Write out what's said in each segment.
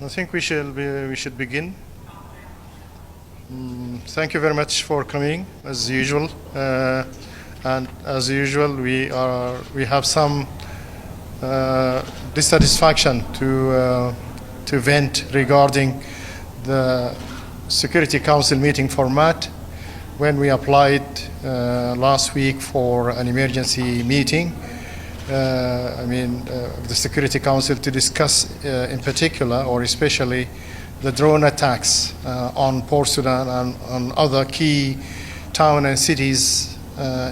I think we should begin. Thank you very much for coming, as usual. And as usual, we have some dissatisfaction to vent regarding the Security Council meeting format when we applied last week for an emergency meeting. The Security Council to discuss in particular or especially the drone attacks on Port Sudan and on other key towns and cities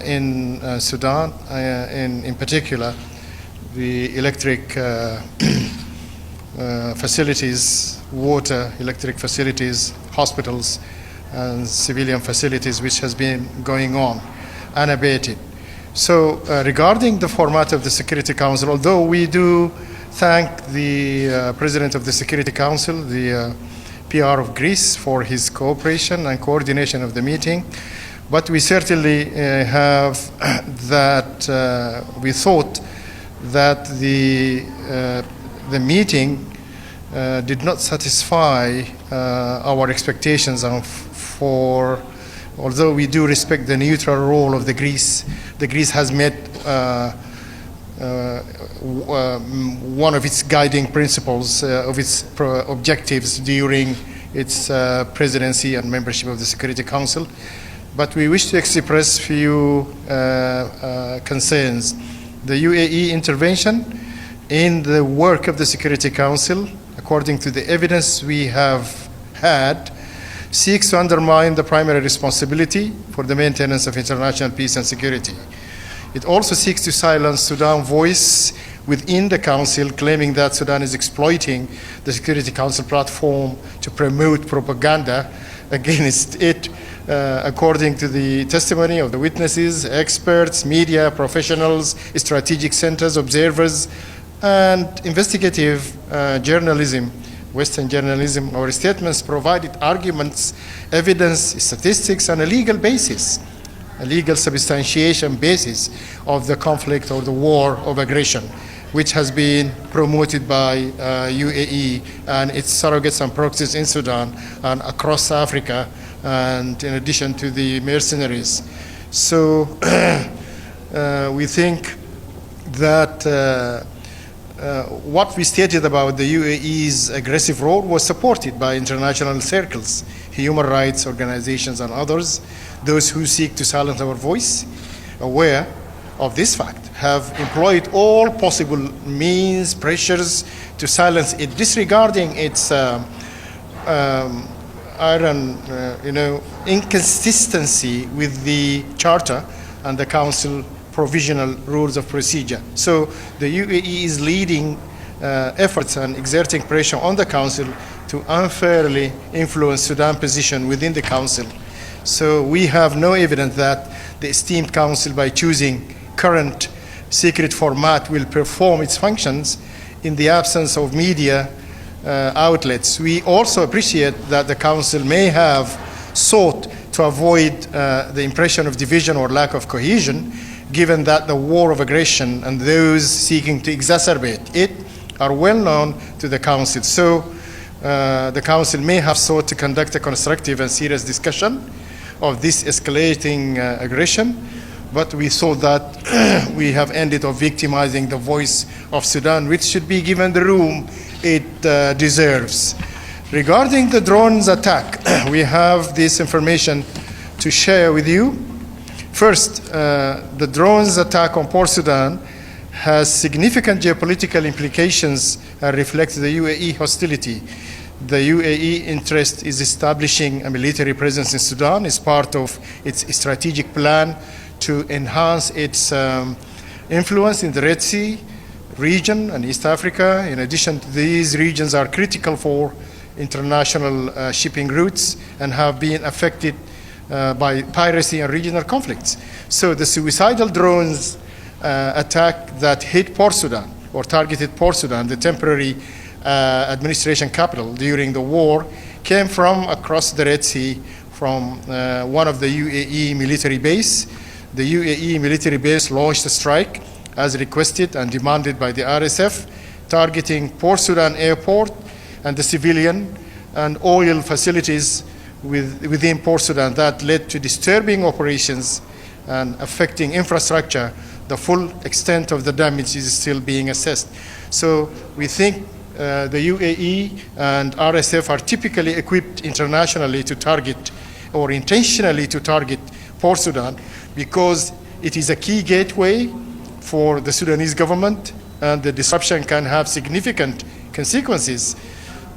in Sudan, in particular the electric facilities, water, electric facilities, hospitals, and civilian facilities, which has been going on unabated. So regarding the format of the Security Council, although we do thank the President of the Security Council, the PR of Greece, for his cooperation and coordination of the meeting, but we certainly have that we thought that the meeting did not satisfy our expectations although we do respect the neutral role of the Greece has met one of its guiding principles of its objectives during its presidency and membership of the Security Council. But we wish to express few concerns. The UAE intervention in the work of the Security Council, according to the evidence we have had, seeks to undermine the primary responsibility for the maintenance of international peace and security. It also seeks to silence Sudan's voice within the Council, claiming that Sudan is exploiting the Security Council platform to promote propaganda against it, according to the testimony of the witnesses, experts, media, professionals, strategic centers, observers, and investigative journalism. Western journalism, our statements provided arguments, evidence, statistics, and a legal basis, a legal substantiation basis of the conflict or the war of aggression, which has been promoted by UAE and its surrogates and proxies in Sudan and across Africa, and in addition to the mercenaries. So we think that what we stated about the UAE's aggressive role was supported by international circles, human rights organizations and others. Those who seek to silence our voice, aware of this fact, have employed all possible means, pressures to silence it, disregarding its inconsistency with the Charter and the Council provisional rules of procedure. So the UAE is leading efforts and exerting pressure on the Council to unfairly influence Sudan's position within the Council. So we have no evidence that the esteemed Council, by choosing current secret format, will perform its functions in the absence of media outlets. We also appreciate that the Council may have sought to avoid the impression of division or lack of cohesion, given that the war of aggression and those seeking to exacerbate it are well known to the Council. So the Council may have sought to conduct a constructive and serious discussion of this escalating aggression, but we thought that we have ended up victimizing the voice of Sudan, which should be given the room it deserves. Regarding the drones attack, we have this information to share with you. First, the drones attack on Port Sudan has significant geopolitical implications and reflects the UAE hostility. The UAE interest is establishing a military presence in Sudan as part of its strategic plan to enhance its influence in the Red Sea region and East Africa. In addition, these regions are critical for international shipping routes and have been affected by piracy and regional conflicts. So the suicidal drones attack that hit Port Sudan or targeted Port Sudan, the temporary administration capital during the war, came from across the Red Sea from one of the UAE military base. The UAE military base launched a strike as requested and demanded by the RSF, targeting Port Sudan airport and the civilian and oil facilities within Port Sudan that led to disturbing operations and affecting infrastructure. The full extent of the damage is still being assessed. So we think the UAE and RSF are typically equipped internationally to target or intentionally to target Port Sudan because it is a key gateway for the Sudanese government, and the disruption can have significant consequences.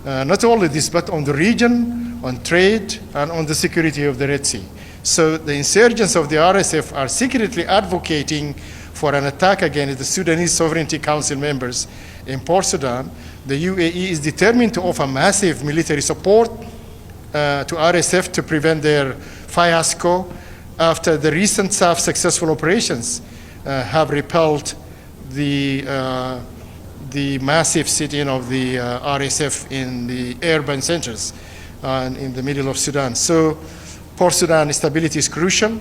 Not only this, but on the region, on trade, and on the security of the Red Sea. So the insurgents of the RSF are secretly advocating for an attack against the Sudanese Sovereignty Council members in Port Sudan. The UAE is determined to offer massive military support to RSF to prevent their fiasco after the recent successful operations have repelled the massive sitting of the RSF in the urban centers and in the middle of Sudan. So Port Sudan stability is crucial,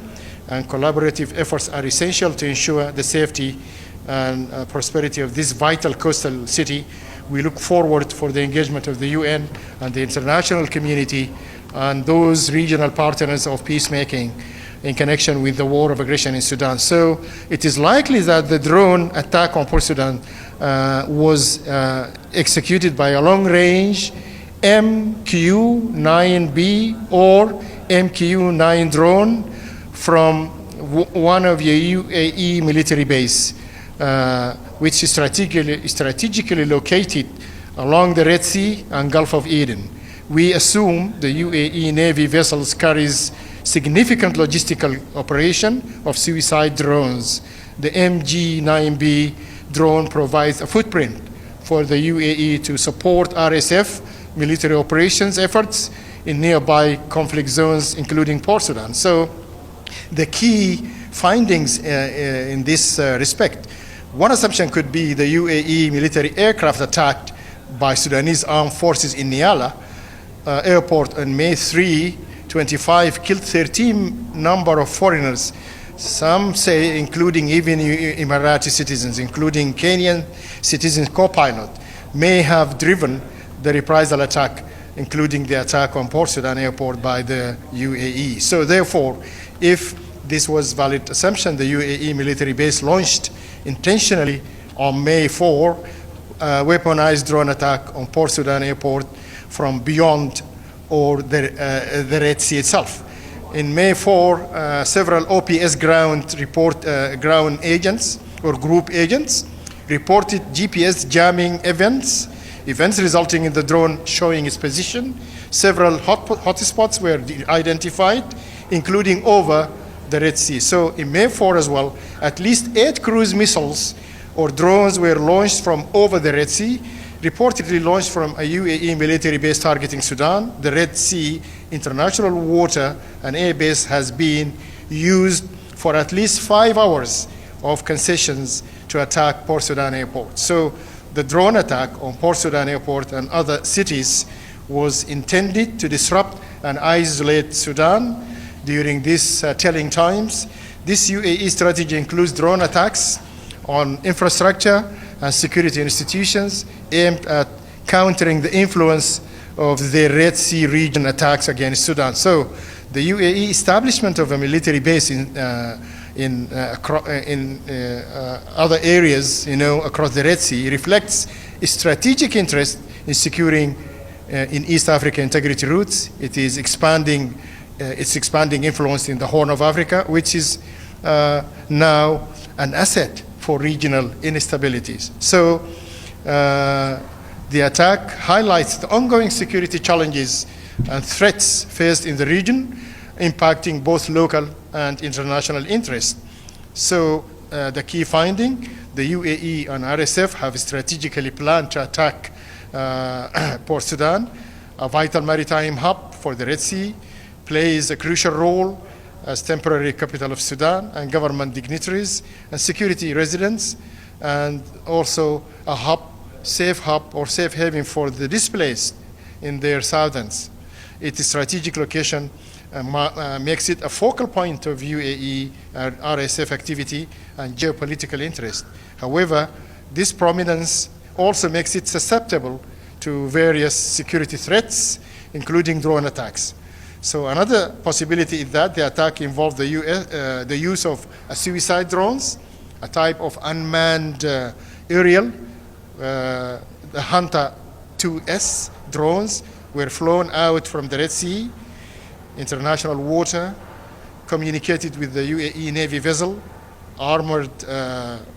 and collaborative efforts are essential to ensure the safety and prosperity of this vital coastal city. We look forward for the engagement of the UN and the international community and those regional partners of peacemaking in connection with the war of aggression in Sudan. So it is likely that the drone attack on Port Sudan was executed by a long-range MQ-9B or MQ-9 drone from one of the UAE military base, which is strategically located along the Red Sea and Gulf of Eden. We assume the UAE Navy vessels carries significant logistical operation of suicide drones. The MG-9B drone provides a footprint for the UAE to support RSF military operations efforts in nearby conflict zones, including Port Sudan. So the key findings in this respect, one assumption could be the UAE military aircraft attacked by Sudanese armed forces in Niala airport on May 3, 25 killed 13 number of foreigners. Some say including even Emirati citizens, including Kenyan citizens co-pilot, may have driven the reprisal attack, including the attack on Port Sudan airport by the UAE. So therefore, if this was valid assumption, the UAE military base launched intentionally on May 4 a weaponized drone attack on Port Sudan airport from beyond or the Red Sea itself. In May 4, several OPS ground agents or group agents reported GPS jamming events resulting in the drone showing its position. Several hotspots were identified, including over the Red Sea. So in May 4 as well, at least 8 cruise missiles or drones were launched from over the Red Sea, reportedly launched from a UAE military base targeting Sudan. The Red Sea international water and air base has been used for at least 5 hours of concessions to attack Port Sudan airport. So the drone attack on Port Sudan airport and other cities was intended to disrupt and isolate Sudan during these telling times. This UAE strategy includes drone attacks on infrastructure and security institutions aimed at countering the influence of the Red Sea region attacks against Sudan. So the UAE establishment of a military base in other areas, across the Red Sea reflects a strategic interest in securing in East Africa integrity routes. It is expanding its expanding influence in the Horn of Africa, which is now an asset for regional instabilities. So the attack highlights the ongoing security challenges and threats faced in the region, impacting both local and international interests. So the key finding, the UAE and RSF have strategically planned to attack Port Sudan, a vital maritime hub for the Red Sea, plays a crucial role as temporary capital of Sudan and government dignitaries and security residents, and also a safe haven for the displaced in their southlands. Its strategic location makes it a focal point of UAE and RSF activity and geopolitical interest. However, this prominence also makes it susceptible to to various security threats, including drone attacks. So another possibility is that the attack involved the use of suicide drones, a type of unmanned aerial. The Hunter 2S drones were flown out from the Red Sea, international water, communicated with the UAE Navy vessel, armored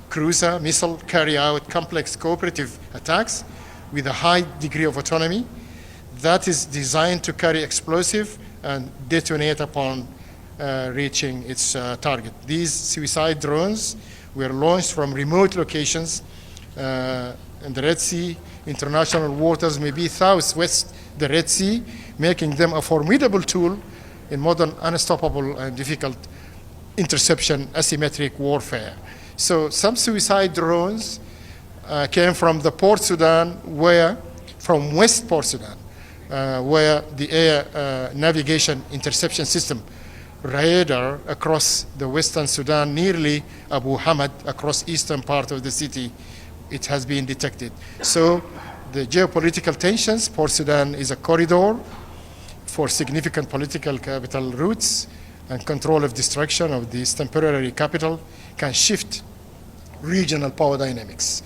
cruiser missile, carry out complex cooperative attacks with a high degree of autonomy that is designed to carry explosive and detonate upon reaching its target. These suicide drones were launched from remote locations in the Red Sea, international waters, maybe southwest the Red Sea, making them a formidable tool in modern unstoppable and difficult interception asymmetric warfare. So some suicide drones came from the Port Sudan, from West Port Sudan, where the air navigation interception system radar across the western Sudan, nearly Abu Hamad, across eastern part of the city, it has been detected. So the geopolitical tensions, Port Sudan is a corridor for significant political capital routes, and control of destruction of this temporary capital can shift regional power dynamics.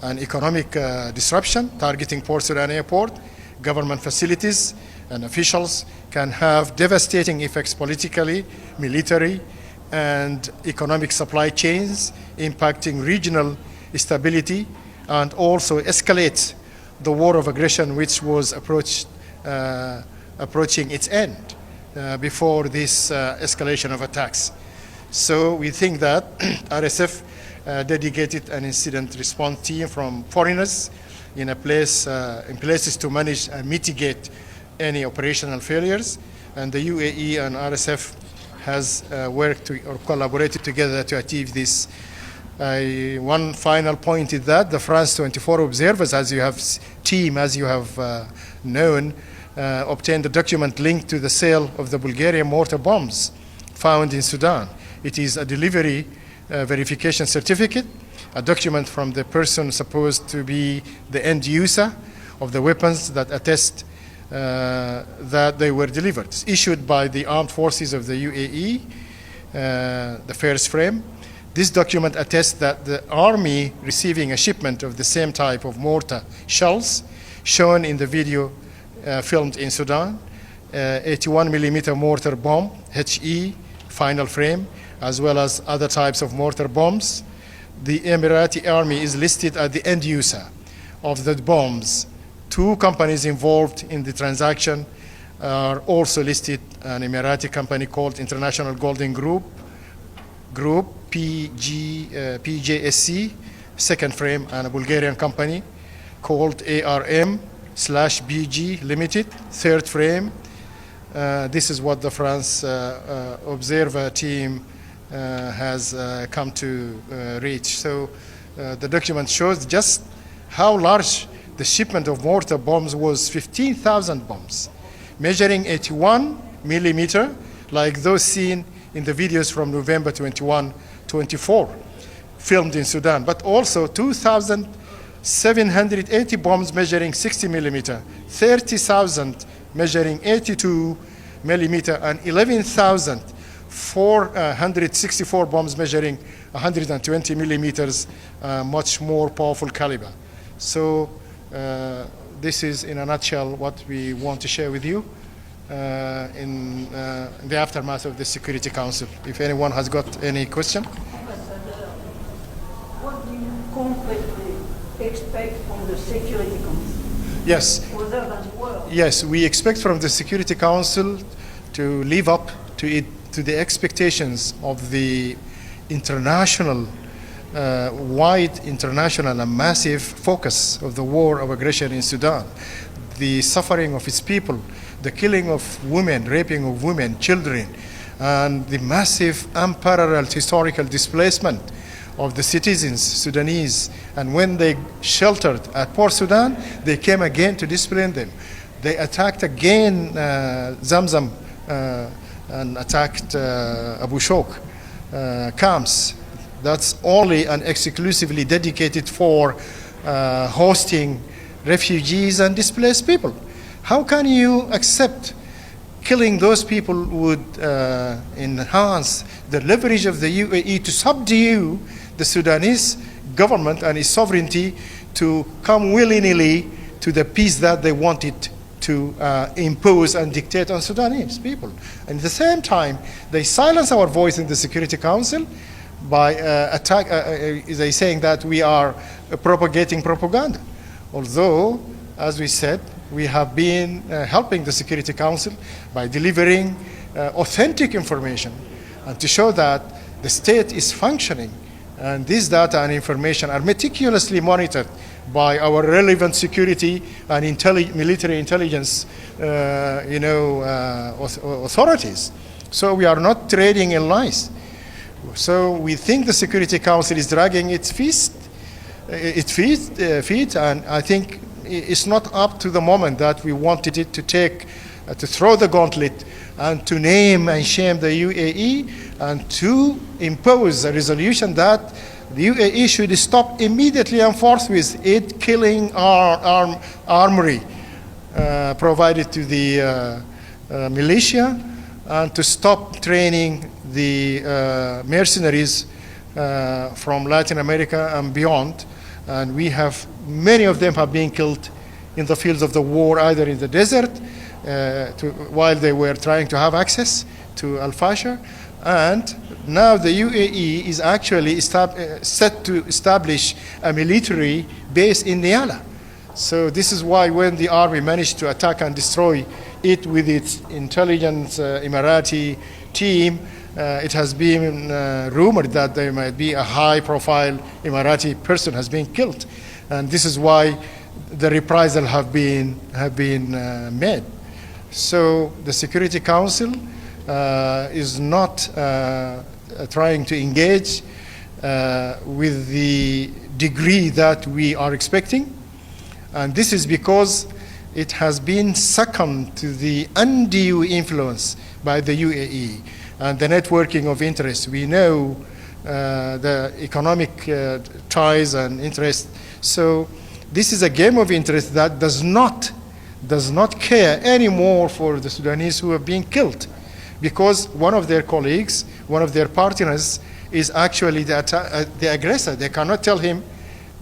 And economic disruption targeting Port Sudan airport, government facilities and officials can have devastating effects politically, military, and economic supply chains, impacting regional stability, and also escalate the war of aggression which was approaching its end before this escalation of attacks. So we think that RSF dedicated an incident response team from foreigners in places to manage and mitigate any operational failures, and the UAE and RSF has worked or collaborated together to achieve this. One final point is that the France 24 observers, as you have known, obtained a document linked to the sale of the Bulgarian mortar bombs found in Sudan. It is a delivery verification certificate, a document from the person supposed to be the end user of the weapons that attest that they were delivered. It's issued by the armed forces of the UAE, the first frame. This document attests that the army receiving a shipment of the same type of mortar shells shown in the video filmed in Sudan, 81 millimeter mortar bomb, HE, final frame, as well as other types of mortar bombs. The Emirati army is listed as the end user of the bombs. Two companies involved in the transaction are also listed, an Emirati company called International Golden Group, PJSC, second frame, and a Bulgarian company called ARM/BG Limited, third frame. This is what the France observer team has come to reach. So the document shows just how large the shipment of mortar bombs was. 15,000 bombs, measuring 81 millimeter, like those seen in the videos from November 24, filmed in Sudan, but also 2,780 bombs measuring 60 millimeter, 30,000 measuring 82 millimeter, and 11,464 bombs measuring 120 millimeters, much more powerful caliber. So this is in a nutshell what we want to share with you in the aftermath of the Security Council. If anyone has got any question. What do you concretely expect from the Security Council? Yes. Other than words? Yes, we expect from the Security Council to live up to the expectations of the international, wide international and massive focus of the war of aggression in Sudan, the suffering of its people, the killing of women, raping of women, children, and the massive unparalleled historical displacement of the citizens, Sudanese. And when they sheltered at Port Sudan, they came again to discipline them. They attacked again Zamzam and attacked Abu Shok camps. That's only and exclusively dedicated for hosting refugees and displaced people. How can you accept killing those people would enhance the leverage of the UAE to subdue the Sudanese government and its sovereignty to come willingly to the peace that they wanted to impose and dictate on Sudanese people? And at the same time, they silence our voice in the Security Council by they saying that we are propagating propaganda. Although, as we said, we have been helping the Security Council by delivering authentic information and to show that the state is functioning. And these data and information are meticulously monitored by our relevant security and military intelligence authorities. So we are not trading in lies. So we think the Security Council is dragging its feet, and I think it's not up to the moment that we wanted it to take, to throw the gauntlet and to name and shame the UAE and to impose a resolution that the UAE should stop immediately and forthwith it killing our armory provided to the militia, and to stop training the mercenaries from Latin America and beyond. And we have, many of them have been killed in the fields of the war, either in the desert while they were trying to have access to Al-Fasher. And now the UAE is actually set to establish a military base in Niala. So this is why when the army managed to attack and destroy it with its intelligence Emirati team, it has been rumored that there might be a high-profile Emirati person has been killed, and this is why the reprisal have been made. So the Security Council is not trying to engage with the degree that we are expecting, and this is because it has been succumbed to the undue influence by the UAE and the networking of interests. We know the economic ties and interests. So this is a game of interest that does not care anymore for the Sudanese who have been killed, because one of their colleagues, one of their partners, is actually the aggressor. They cannot tell him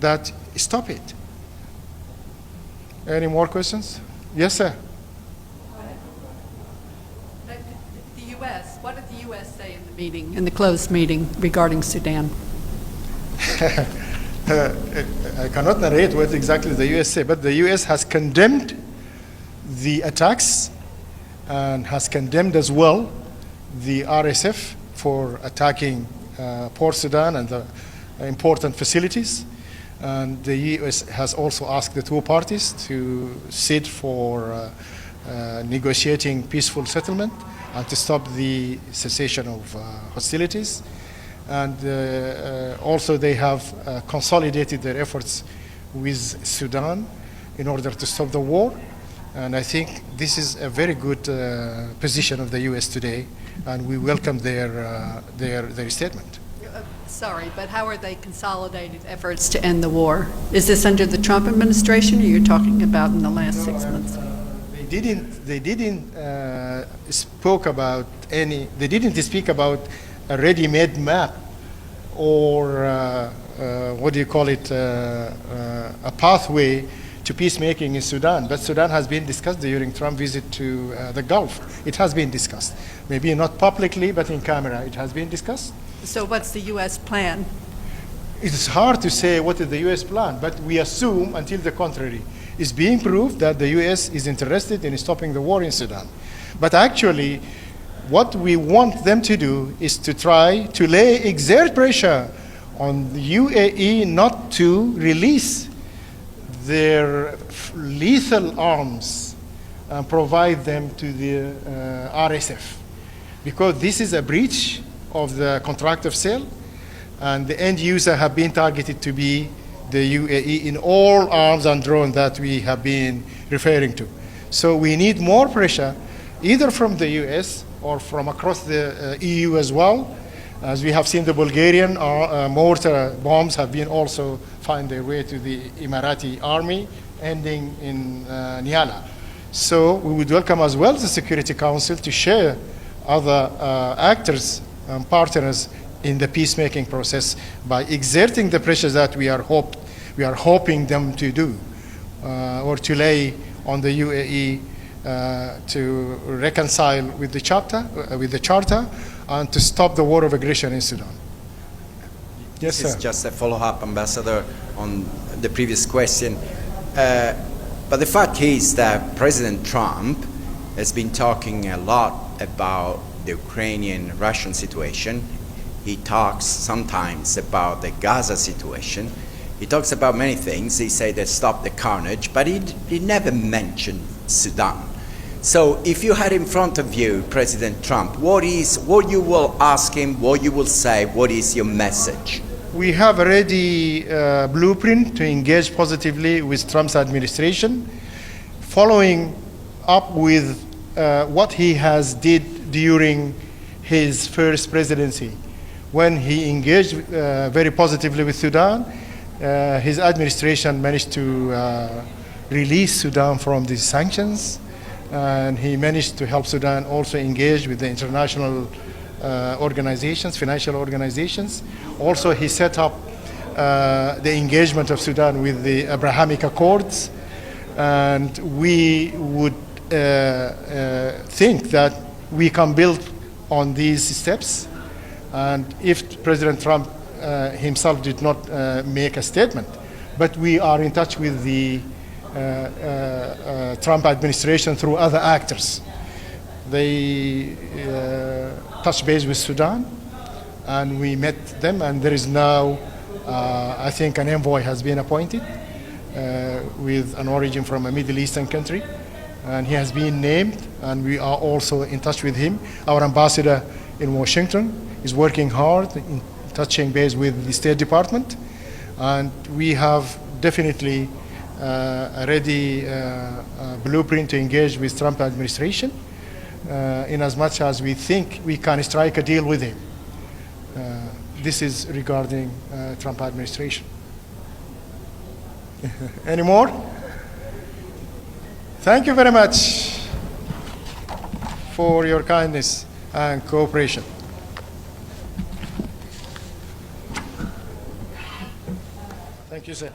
that stop it. Any more questions? Yes, sir. The U.S., what did the U.S. say in the meeting, in the closed meeting regarding Sudan? I cannot narrate what exactly the U.S. said, but the U.S. has condemned the attacks and has condemned as well the RSF for attacking Port Sudan and the important facilities. And the U.S. has also asked the two parties to sit for negotiating peaceful settlement and to stop the cessation of hostilities. And also they have consolidated their efforts with Sudan in order to stop the war. And I think this is a very good position of the U.S. today, and we welcome their statement. Sorry, but how are they consolidated efforts to end the war? Is this under the Trump administration, or you're talking about in the last 6 months? They didn't speak about a ready-made map or what do you call it, a pathway to peacemaking in Sudan. But Sudan has been discussed during Trump's visit to the Gulf. It has been discussed. Maybe not publicly, but in camera it has been discussed. So what's the U.S. plan? It's hard to say what is the U.S. plan, but we assume until the contrary is being proved that the U.S. is interested in stopping the war in Sudan. But actually, what we want them to do is to try to exert pressure on the UAE not to release their lethal arms and provide them to the RSF, because this is a breach of the contract of sale, and the end user have been targeted to be the UAE in all arms and drones that we have been referring to. So we need more pressure, either from the US or from across the EU as well. As we have seen, the Bulgarian mortar bombs have been also find their way to the Emirati army ending in Niala. So we would welcome as well the Security Council to share other actors and partners in the peacemaking process by exerting the pressure that we are hoping them to do or to lay on the UAE to reconcile with the charter, and to stop the war of aggression in Sudan. Yes, sir. This is just a follow-up, Ambassador, on the previous question. But the fact is that President Trump has been talking a lot about the Ukrainian-Russian situation. He talks sometimes about the Gaza situation. He talks about many things. He said that stop the carnage, but he never mentioned Sudan. So if you had in front of you President Trump, what you will ask him, what you will say, what is your message? We have already a blueprint to engage positively with Trump's administration, following up with what he has did during his first presidency. When he engaged very positively with Sudan, his administration managed to release Sudan from these sanctions, and he managed to help Sudan also engage with the international organizations, financial organizations. Also, he set up the engagement of Sudan with the Abrahamic Accords, and we would think that we can build on these steps. And if President Trump himself did not make a statement, but we are in touch with the Trump administration through other actors. They touched base with Sudan, and we met them, and there is now, I think, an envoy has been appointed with an origin from a Middle Eastern country, and he has been named, and we are also in touch with him. Our ambassador in Washington is working hard in touching base with the State Department, and we have definitely a ready blueprint to engage with Trump administration in as much as we think we can strike a deal with him. This is regarding Trump administration. Any more? Thank you very much for your kindness and cooperation. Thank you, sir.